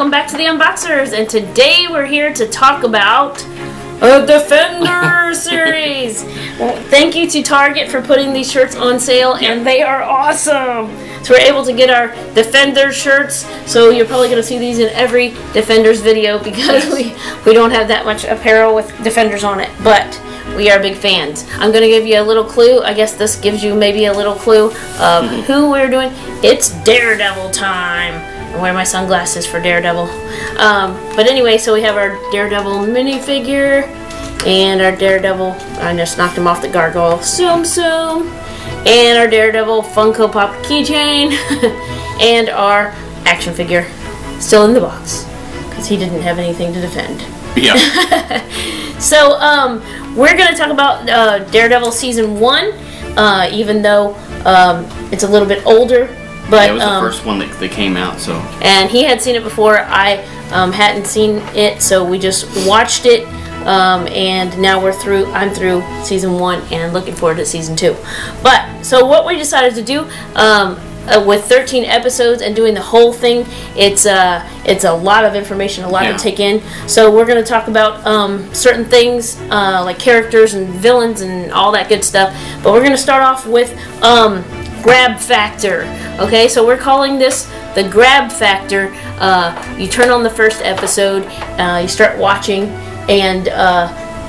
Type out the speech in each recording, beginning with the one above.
welcome back to the Unboxers, and today we're here to talk about a Defender series. Well, thank you to Target for putting these shirts on sale, and they are awesome. So we're able to get our Defender shirts, so you're probably going to see these in every Defenders video because we don't have that much apparel with Defenders on it, but we are big fans. I'm going to give you a little clue. I guess this gives you maybe a little clue of who we're doing. It's Daredevil time. I wear my sunglasses for Daredevil. But anyway, so we have our Daredevil minifigure and our Daredevil, I just knocked him off the gargoyle, Tsum Tsum, and our Daredevil Funko Pop keychain, and our action figure still in the box because he didn't have anything to defend. Yeah. So, we're going to talk about Daredevil Season 1, even though it's a little bit older. But, yeah, it was the first one that came out, so. And he had seen it before. I hadn't seen it, so we just watched it. And now I'm through Season 1 and looking forward to Season 2. But, so what we decided to do, with 13 episodes and doing the whole thing, it's a lot of information, a lot to take in. So we're going to talk about certain things like characters and villains and all that good stuff. But we're going to start off with grab factor. Okay, so we're calling this the grab factor. You turn on the first episode, you start watching, and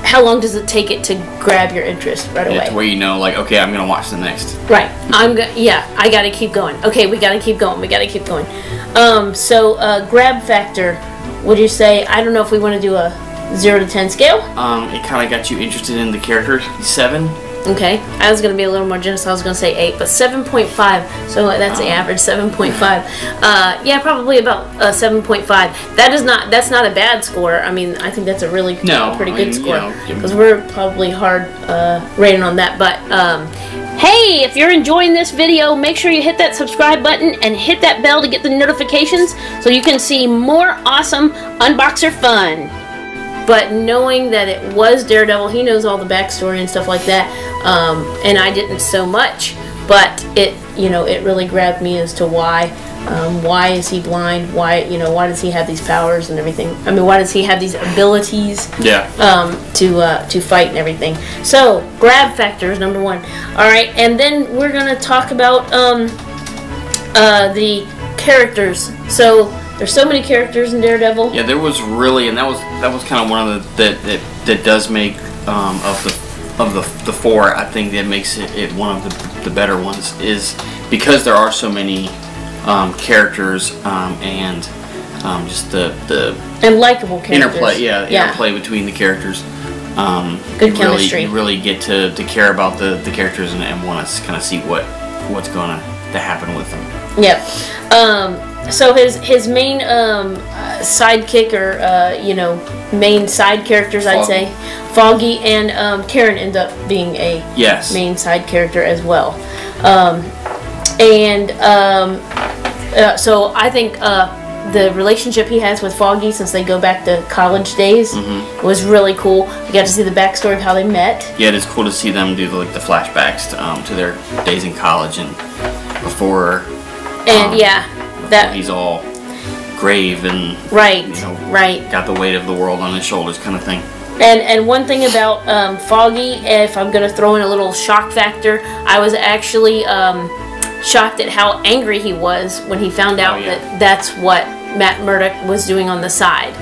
how long does it take it to grab your interest right away? To where you know, like, okay, I'm gonna watch the next. Right. I gotta keep going. Okay, we gotta keep going. We gotta keep going. Grab factor. Would you say? I don't know if we want to do a 0 to 10 scale. It kind of got you interested in the character. 7. Okay, I was going to be a little more generous. I was going to say 8, but 7.5. So that's the average, 7.5. Yeah, probably about 7.5. That's not a bad score. I mean, I think that's a really pretty good score because we're probably hard rating on that. But hey, if you're enjoying this video, make sure you hit that subscribe button and hit that bell to get the notifications so you can see more awesome Unboxer fun. But knowing that it was Daredevil, he knows all the backstory and stuff like that, and I didn't so much. But it really grabbed me as to why is he blind? Why does he have these powers and everything? I mean, why does he have these abilities? Yeah. To fight and everything. So grab factor is number 1. All right, and then we're gonna talk about the characters. So. There's so many characters in Daredevil. Yeah, there was really, and that was kind of one of the that does make of the 4. I think that makes it one of the better ones is because there are so many characters and just the and likable characters. Interplay between the characters. Good chemistry. You really get to care about the characters and want to kind of see what's going to happen with them. Yep. So his main sidekick or main side characters, I'd say, Foggy and Karen end up being a main side character as well. So I think the relationship he has with Foggy since they go back to college days was really cool. You got to see the backstory of how they met. Yeah, it's cool to see them do the flashbacks to their days in college and before. And that he's all grave and got the weight of the world on his shoulders, kind of thing. And one thing about Foggy, if I'm going to throw in a little shock factor, I was actually shocked at how angry he was when he found out that that's what Matt Murdock was doing on the side.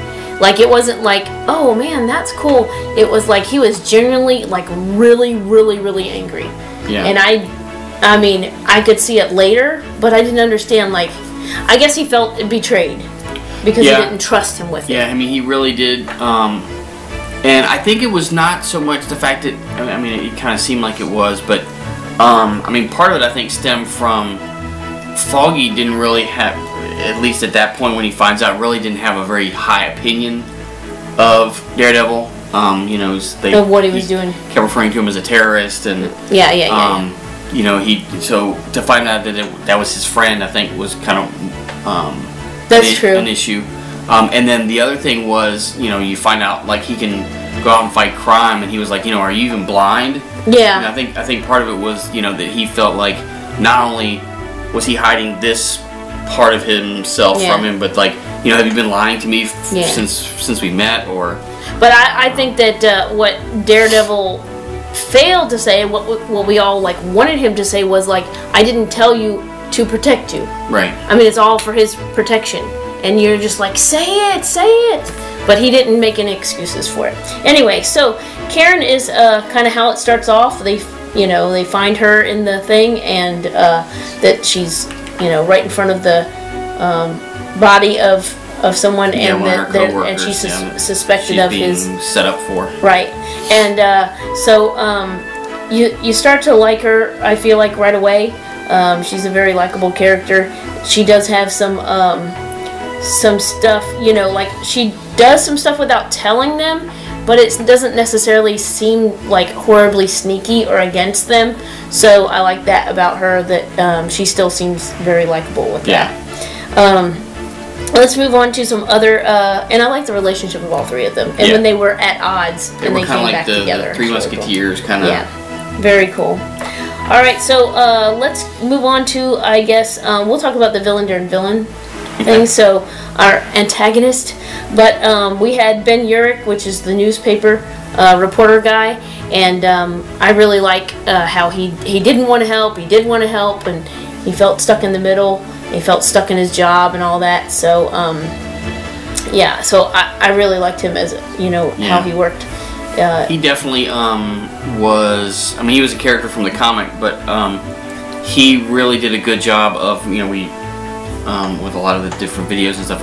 Like, it wasn't like, oh man, that's cool. It was like he was genuinely, like, really, really, really angry. Yeah. And I mean, I could see it later, but I didn't understand, like, I guess he felt betrayed because he didn't trust him with it. Yeah, I mean, he really did. And I think it was not so much the fact that, I mean, it kind of seemed like it was, but, I mean, part of it, I think, stemmed from Foggy didn't really have, at least at that point when he finds out, really didn't have a very high opinion of Daredevil. Of what he was doing. Kept referring to him as a terrorist, and so to find out that that was his friend, I think was kind of an issue. And then the other thing was, you find out like he can go out and fight crime, and he was like, are you even blind? Yeah. And I think part of it was, that he felt like not only was he hiding this part of himself from him. But like, you know, have you been lying to me since we met, or? But I think that what Daredevil failed to say, what we all like wanted him to say was like, I didn't tell you to protect you. Right. I mean, it's all for his protection, and you're just like, say it. But he didn't make any excuses for it. Anyway, so Karen is kind of how it starts off. They find her in the thing, and that she's right in front of the body of someone, and she's suspected of his set up for. Right, and so you start to like her. I feel like right away. She's a very likable character. She does have some stuff, like she does some stuff without telling them, but it doesn't necessarily seem like horribly sneaky or against them. So I like that about her, that she still seems very likable with that. Let's move on to some other, and I like the relationship of all three of them. And when they were at odds, and they came back together. The Three Musketeers, kind of. Yeah, very cool. All right, so let's move on to, I guess, we'll talk about the villain during villain thing. So our antagonist, but we had Ben Urich, which is the newspaper reporter guy, and I really like how he didn't want to help, he did want to help, and he felt stuck in the middle. He felt stuck in his job and all that. So yeah, so I really liked him as how he worked. He definitely was. I mean, he was a character from the comic, but he really did a good job of we with a lot of the different videos and stuff.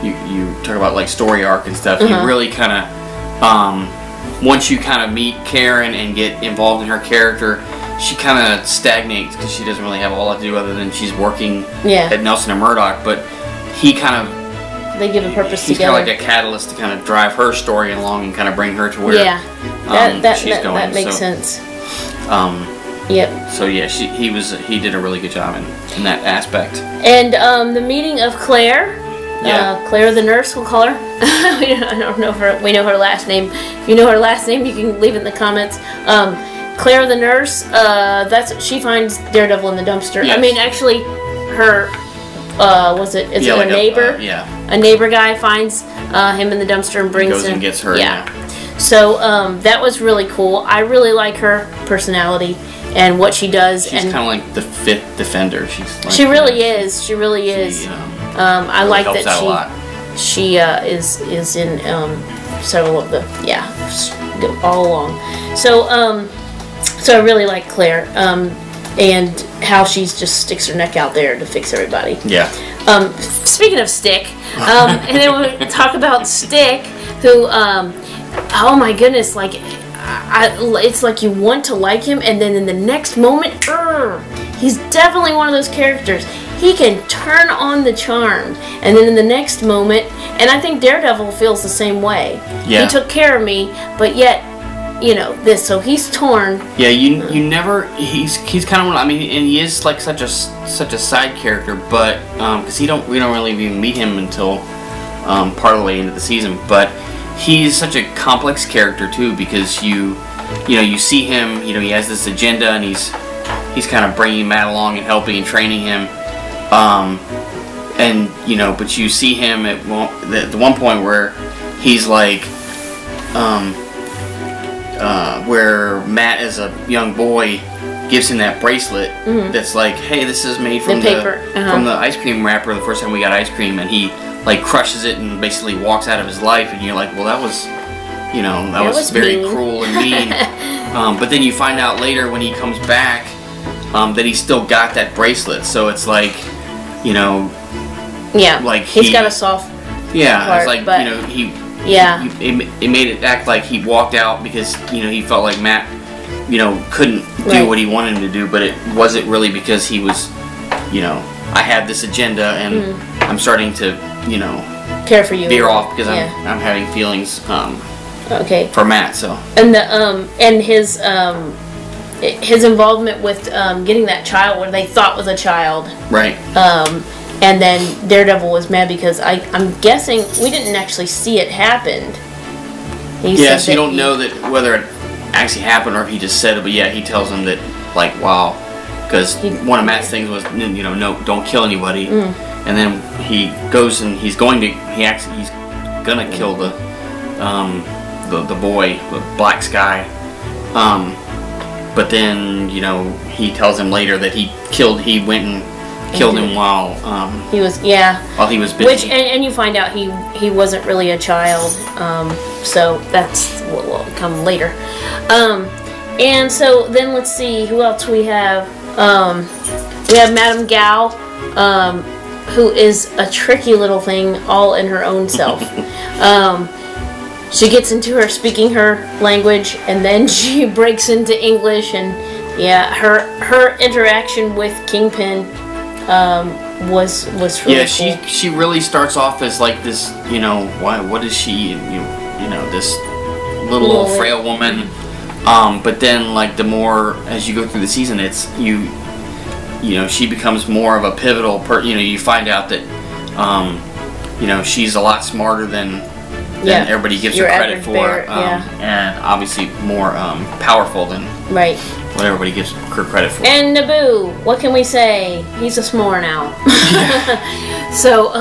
You talk about like story arc and stuff. You really kind of once you kind of meet Karen and get involved in her character, she kind of stagnates because she doesn't really have a lot to do other than she's working at Nelson and Murdoch. But he kind of. They give a purpose he's together. He's kind of like a catalyst to kind of drive her story along and kind of bring her to where she's going. That makes sense. Yep. So yeah, he did a really good job in that aspect. And the meeting of Claire. Claire the nurse, we'll call her. I don't know if we know her last name. If you know her last name, you can leave it in the comments. Claire the nurse. She finds Daredevil in the dumpster. Yes. I mean, actually, her. Is it a neighbor? A neighbor guy finds him in the dumpster and brings him. Goes and gets her. Yeah. So that was really cool. I really like her personality and what she does. She's kind of like the fifth defender. She really is. She really is. I really like that she is in several of the all along. So I really like Claire. And how she just sticks her neck out there to fix everybody. Yeah. Speaking of Stick, and then we talk about Stick, who, oh my goodness, like, it's like you want to like him, and then in the next moment, he's definitely one of those characters. He can turn on the charm, and then in the next moment, and I think Daredevil feels the same way. Yeah. He took care of me, but yet. So he's torn. Yeah, you never. He's kind of. I mean, and he is like such a side character, but because we don't really even meet him until part of the way into the season. But he's such a complex character too, because you see him. He has this agenda, and he's kind of bringing Matt along and helping and training him. But you see him at the one point where he's like. Where Matt, as a young boy, gives him that bracelet that's like, hey, this is made from from the ice cream wrapper the first time we got ice cream, and he like crushes it and basically walks out of his life, and you're like, well, that was was very mean. Cruel and mean. But then you find out later when he comes back that he's still got that bracelet, so it's like, like he's got a soft part, it's like he. Yeah. It made it act like he walked out because, he felt like Matt, couldn't do what he wanted him to do, but it wasn't really because he was, I have this agenda and I'm starting to, care for you. Veer off because I'm having feelings for Matt, so. And and his involvement with getting that child, what they thought was a child. Right. And then Daredevil was mad because I'm guessing we didn't actually see it happen. So you don't know that whether it actually happened or if he just said it, but yeah, he tells him that, like, wow, because one of Matt's things was, you know, no, don't kill anybody. And then he goes and he's gonna kill the boy, the black sky. But then, you know, he tells him later that he went and killed him while he was busy. Which and you find out he wasn't really a child. So that's what will come later. And so then let's see who else we have. We have Madame Gao, who is a tricky little thing all in her own self. She gets into speaking her language, and then she breaks into English, and yeah, her interaction with Kingpin was really cool. She really starts off as like this, you know, what is she, you know, this little frail woman, but then like the more as you go through the season, it's you know, she becomes more of a pivotal you know, you find out that you know, she's a lot smarter than everybody gives her credit for, and obviously more powerful than what everybody gives her credit for. And Naboo, what can we say? He's a s'more now. So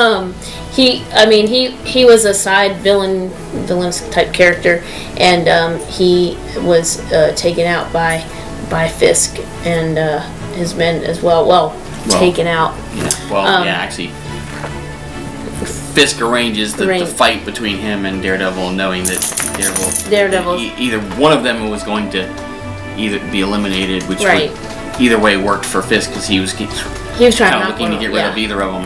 he was a side villainous type character, and he was taken out by Fisk and his men as well. Well, taken out. Actually, Fisk arranges the fight between him and Daredevil, knowing that Daredevil either one of them was going to either be eliminated, which would either way worked for Fisk, because he was trying looking to get rid of either of them.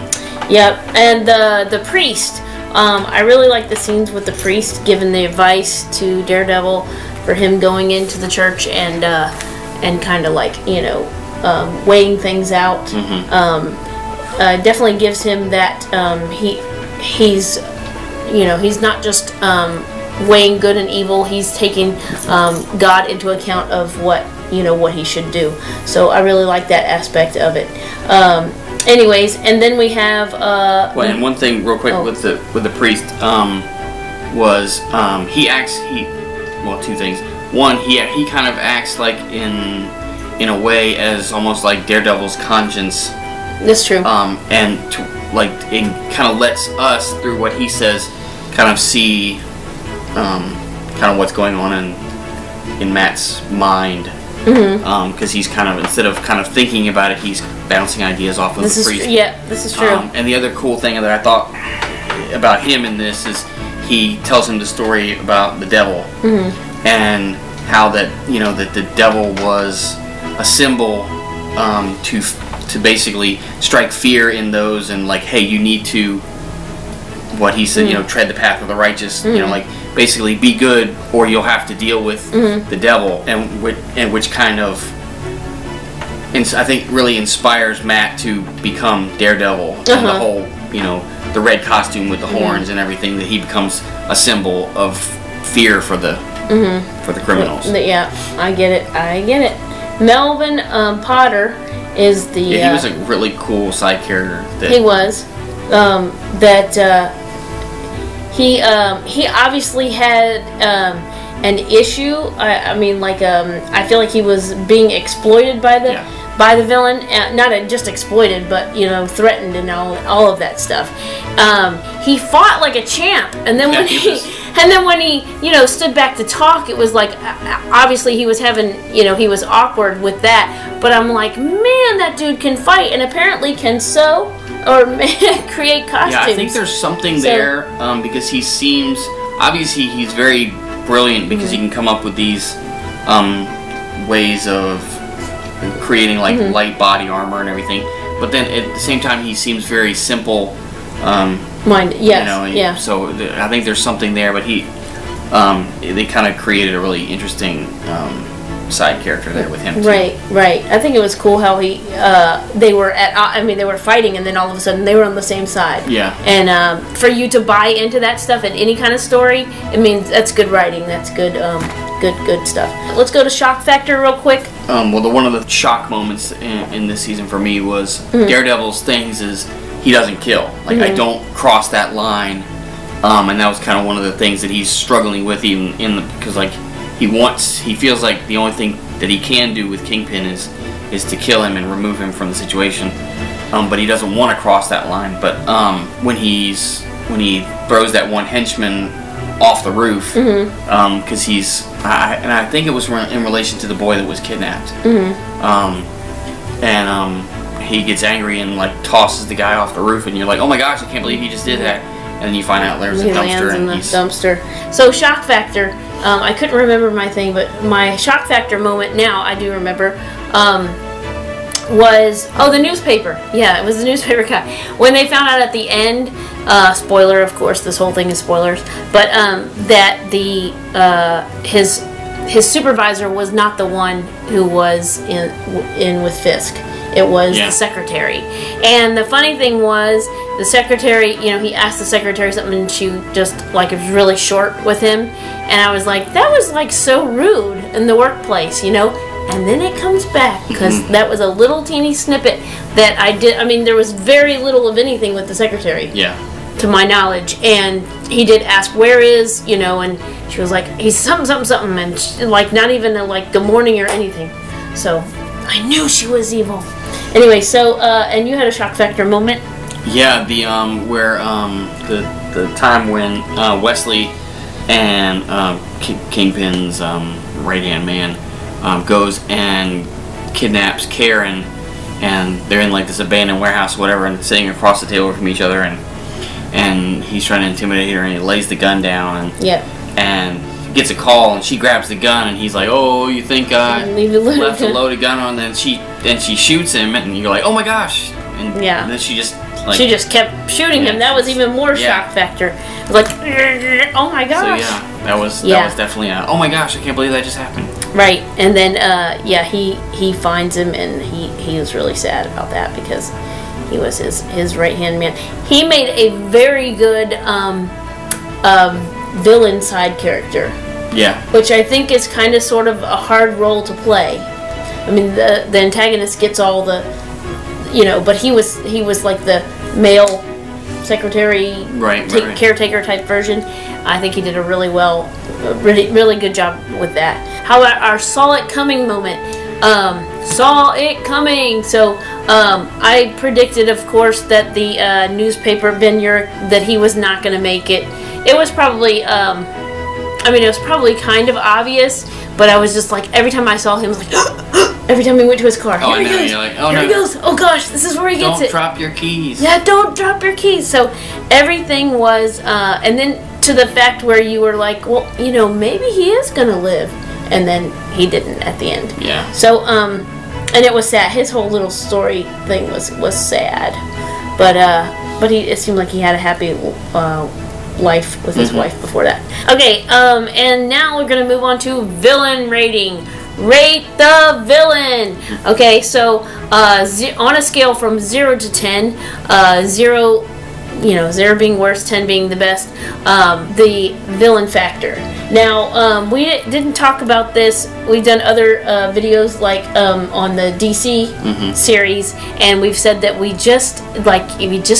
Yep, and the priest. I really like the scenes with the priest giving the advice to Daredevil for him going into the church and kind of like, you know, weighing things out. Definitely gives him that he's you know, he's not just weighing good and evil. He's taking God into account of what he should do. So I really like that aspect of it. Anyways, and then we have and one thing real quick with the priest was two things. One, he kind of acts like in a way as almost like Daredevil's conscience. That's true. And it kind of lets us, through what he says, kind of see kind of what's going on in Matt's mind. Because he's kind of, instead of kind of thinking about it, he's bouncing ideas off of the priest. This is true. And the other cool thing that I thought about him in this is he tells him the story about the devil, and how that the devil was a symbol to basically strike fear in those, and like, hey, you need to, what he said, tread the path of the righteous, like basically be good or you'll have to deal with the devil, and which kind of, I think, really inspires Matt to become Daredevil, and the whole, the red costume with the horns and everything, that he becomes a symbol of fear for the criminals. Yeah, I get it. Melvin Potter is the. Yeah, he was a really cool side character. He was. He obviously had an issue. I feel like he was being exploited by the villain. Not just exploited, but threatened and all of that stuff. He fought like a champ, and then when he stood back to talk, it was like, obviously he was having, he was awkward with that. But I'm like, man, that dude can fight, and apparently can sew or create costumes. Yeah, I think there's something there, because he seems, obviously he's very brilliant, because he can come up with these ways of creating like light body armor and everything. But then at the same time, he seems very simple. Mind, yes, So I think there's something there, but they kind of created a really interesting side character there with him too. Right. I think it was cool how they were they were fighting, and then all of a sudden they were on the same side. Yeah. And for you to buy into that stuff in any kind of story, it means that's good writing. That's good, good stuff. Let's go to shock factor real quick. One of the shock moments in this season for me was Daredevil's things is he doesn't kill. Like, I don't cross that line, and that was kind of one of the things that he's struggling with, even because like he feels like the only thing that he can do with Kingpin is is to kill him and remove him from the situation. But he doesn't want to cross that line. But when he throws that one henchman off the roof, because and I think it was in relation to the boy that was kidnapped. He gets angry and like tosses the guy off the roof, and you're like, oh my gosh, I can't believe he just did that. And then you find out there's a dumpster. Lands in the dumpster. So shock factor. I couldn't remember my thing, but my shock factor moment now I do remember. Was the newspaper. Yeah, it was the newspaper guy. When they found out at the end, spoiler, of course, this whole thing is spoilers, but that the his supervisor was not the one who was in with Fisk. It was the secretary. And the funny thing was, the secretary, he asked the secretary something, and she just, like, it was really short with him. And I was like, that was, like, so rude in the workplace, And then it comes back, because that was a little teeny snippet that I did. I mean, there was very little of anything with the secretary. Yeah. To my knowledge. And he did ask, where is, and she was like, he's something, and she, like, not even a, like, good morning or anything. So, I knew she was evil. Anyway, so, and you had a shock factor moment? Yeah, where, the time when, Wesley and, Kingpin's, right-hand man, goes and kidnaps Karen, and they're in like this abandoned warehouse or whatever, and sitting across the table from each other, and he's trying to intimidate her, and he lays the gun down, and gets a call, and she grabs the gun, and he's like, oh, you think I left a loaded gun on? And she shoots him, and you're like, oh my gosh, and then she just kept shooting him. That was even more shock factor. It was like, oh my gosh. So that was definitely oh my gosh, I can't believe that just happened. Right, and then he finds him, and he was really sad about that, because he was his right hand man. He made a very good villain side character. Yeah. Which I think is kind of sort of a hard role to play. I mean, the antagonist gets all the, but he was like the male secretary, caretaker type version. I think he did a really really good job with that. How about our saw it coming moment? Saw it coming. So I predicted, of course, that the newspaper Vineyard, that he was not going to make it. It was probably, it was probably kind of obvious, but I was just like, every time I saw him, I was like, every time he went to his car, here he goes, you're like, oh, here he goes, oh gosh, this is where he gets it. Don't drop your keys. Yeah, don't drop your keys. So everything was, and then to the fact where you were like, well, maybe he is going to live, and then he didn't at the end. Yeah. So, and it was sad. His whole little story thing was sad, but it seemed like he had a happy life with his wife before that. Okay, and now we're gonna move on to villain rating. Rate the villain. Okay, so on a scale from 0 to 10, 0, 0 being worst, 10 being the best, the villain factor. Now, we didn't talk about this. We've done other videos like on the DC series, and we've said that we just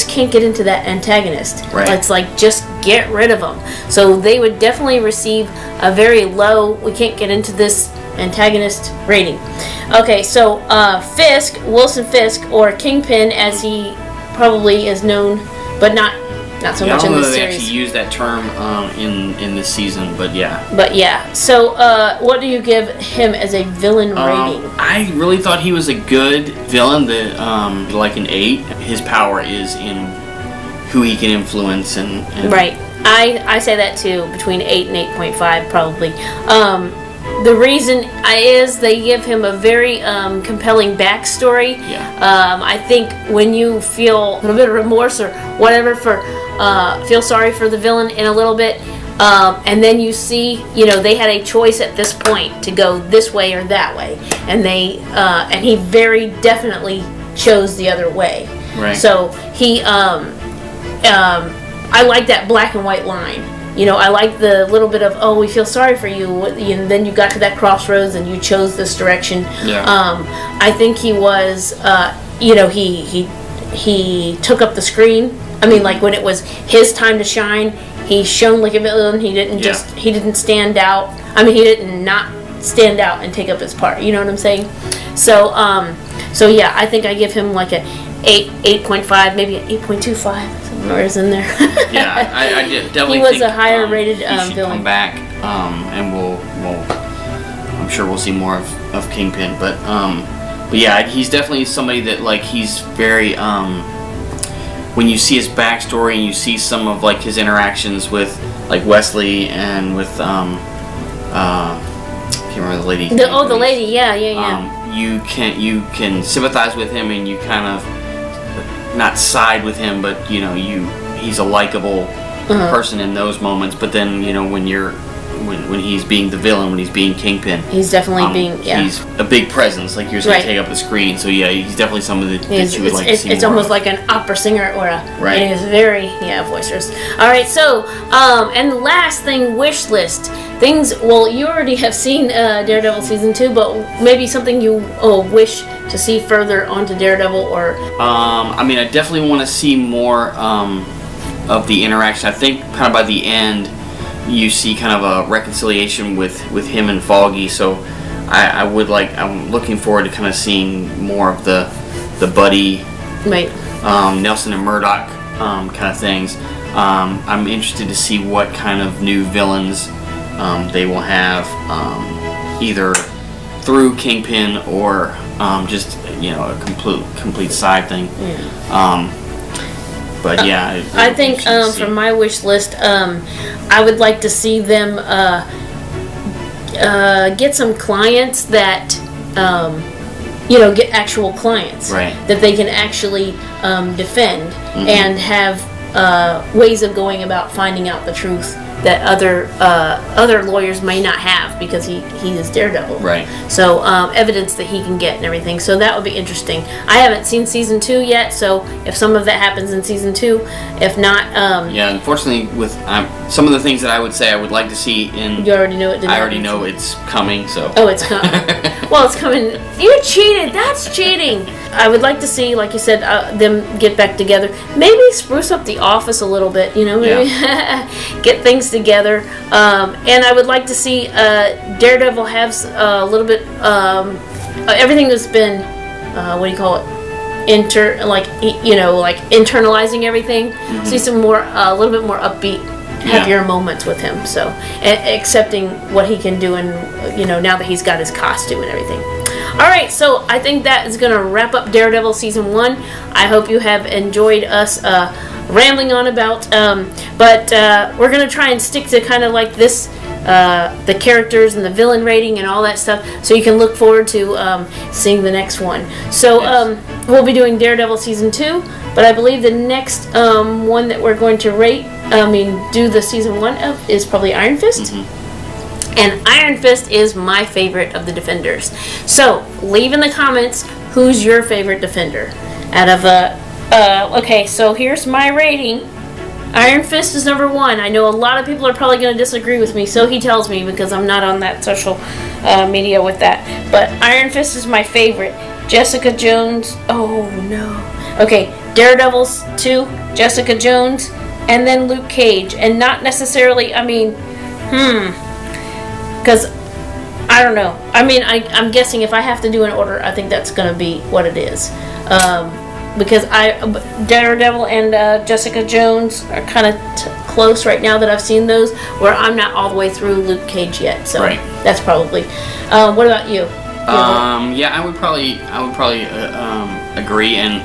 can't get into that antagonist. Right. It's like, just get rid of them. So they would definitely receive a very low, we can't get into this antagonist rating. Okay, so Wilson Fisk, or Kingpin as he probably is known, but not so much in this series. I don't know if they actually use that term in this season, but yeah. But yeah, so what do you give him as a villain rating? I really thought he was a good villain, like an 8. His power is in who he can influence and right. I say that too, between 8 and 8.5 probably. The reason is they give him a very compelling backstory. Yeah. I think when you feel a little bit of remorse or whatever feel sorry for the villain in a little bit, and then you see, they had a choice at this point to go this way or that way, and he very definitely chose the other way. Right. So he, I like that black and white line. I like the little bit of, oh, we feel sorry for you, and then you got to that crossroads and you chose this direction. Yeah. I think he was, he took up the screen. I mean, like when it was his time to shine, he shone like a villain. He didn't he didn't stand out. I mean, he didn't not stand out and take up his part. You know what I'm saying? So, So yeah, I think I give him like a 8.5, maybe an 8.25. Somewhere's in there. Yeah, I definitely. He was think, a higher rated he should villain. come back, and we'll I'm sure we'll see more of Kingpin, but yeah, he's definitely somebody that like he's very when you see his backstory and you see some of like his interactions with like Wesley and with I can't remember the lady. The lady, yeah. You can sympathize with him, and you kind of not side with him, but you know he's a likable person in those moments. But then when he's being the villain, when he's being Kingpin, he's definitely he's a big presence. Like you're going to take up the screen. So yeah, he's definitely somebody that you would like to see It's more almost of. like an opera singer or a. Right. It is very boisterous. All right, so and the last thing, wish list things. Well, you already have seen Daredevil season 2, but maybe something you wish to see further onto Daredevil, or. I mean, I definitely want to see more of the interaction. I think kind of by the end, you see kind of a reconciliation with him and Foggy. So I'm looking forward to kind of seeing more of the buddy, right. Nelson and Murdoch kind of things. I'm interested to see what kind of new villains they will have, either through Kingpin or just a complete side thing. Yeah. But yeah, I think from my wish list, I would like to see them get some clients that get actual clients, right, that they can actually defend, and have ways of going about finding out the truth that other lawyers may not have, because he is Daredevil. Right. So evidence that he can get and everything. So that would be interesting. I haven't seen season 2 yet, so if some of that happens in season 2, if not, yeah. Unfortunately, with some of the things that I would say I would like to see in. You already know it. I already know it's coming. So. Oh, it's coming. Well, it's coming. You cheated. That's cheating. I would like to see, like you said, them get back together. Maybe spruce up the office a little bit. Maybe get things together. And I would like to see Daredevil have a little bit everything that's been what do you call it, internalizing everything. See some more a little bit more upbeat, happier moments with him. So accepting what he can do, and now that he's got his costume and everything. Alright, so I think that is going to wrap up Daredevil Season 1. I hope you have enjoyed us rambling on about, but we're going to try and stick to kind of like this, the characters and the villain rating and all that stuff, so you can look forward to seeing the next one. So we'll be doing Daredevil Season 2, but I believe the next one that we're going to do the Season 1 of is probably Iron Fist. And Iron Fist is my favorite of the Defenders. So, leave in the comments who's your favorite Defender. Out of okay, so here's my rating. Iron Fist is number 1. I know a lot of people are probably going to disagree with me, so he tells me, because I'm not on that social media with that. But Iron Fist is my favorite. Jessica Jones, oh no. Okay, Daredevil's 2, Jessica Jones, and then Luke Cage. And not necessarily, because I don't know. I'm guessing if I have to do an order, I think that's going to be what it is. Because Daredevil and Jessica Jones are kind of close right now that I've seen those, where I'm not all the way through Luke Cage yet. So that's probably. What about you? Yeah, I would probably agree, and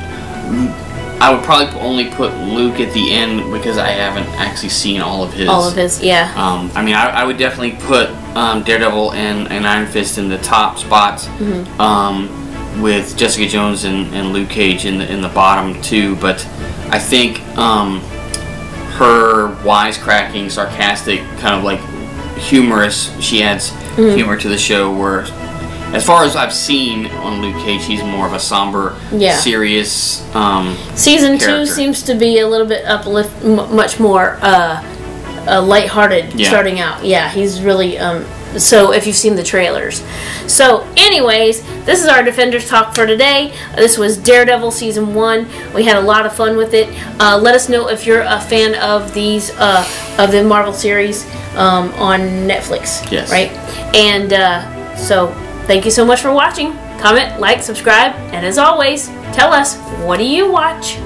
I would probably only put Luke at the end because I haven't actually seen all of his. Yeah. I would definitely put Daredevil and Iron Fist in the top spots, with Jessica Jones and Luke Cage in the bottom too. But I think her wisecracking, sarcastic, kind of like humorous. She adds humor to the show, where, as far as I've seen on Luke Cage, he's more of a somber, serious Season character. 2 seems to be a little bit much more lighthearted starting out. Yeah, he's really, so if you've seen the trailers. So anyways, this is our Defenders Talk for today. This was Daredevil Season 1. We had a lot of fun with it. Let us know if you're a fan of these, of the Marvel series on Netflix. Yes. Right? And so, thank you so much for watching. comment, like, subscribe, and as always, tell us, what do you watch?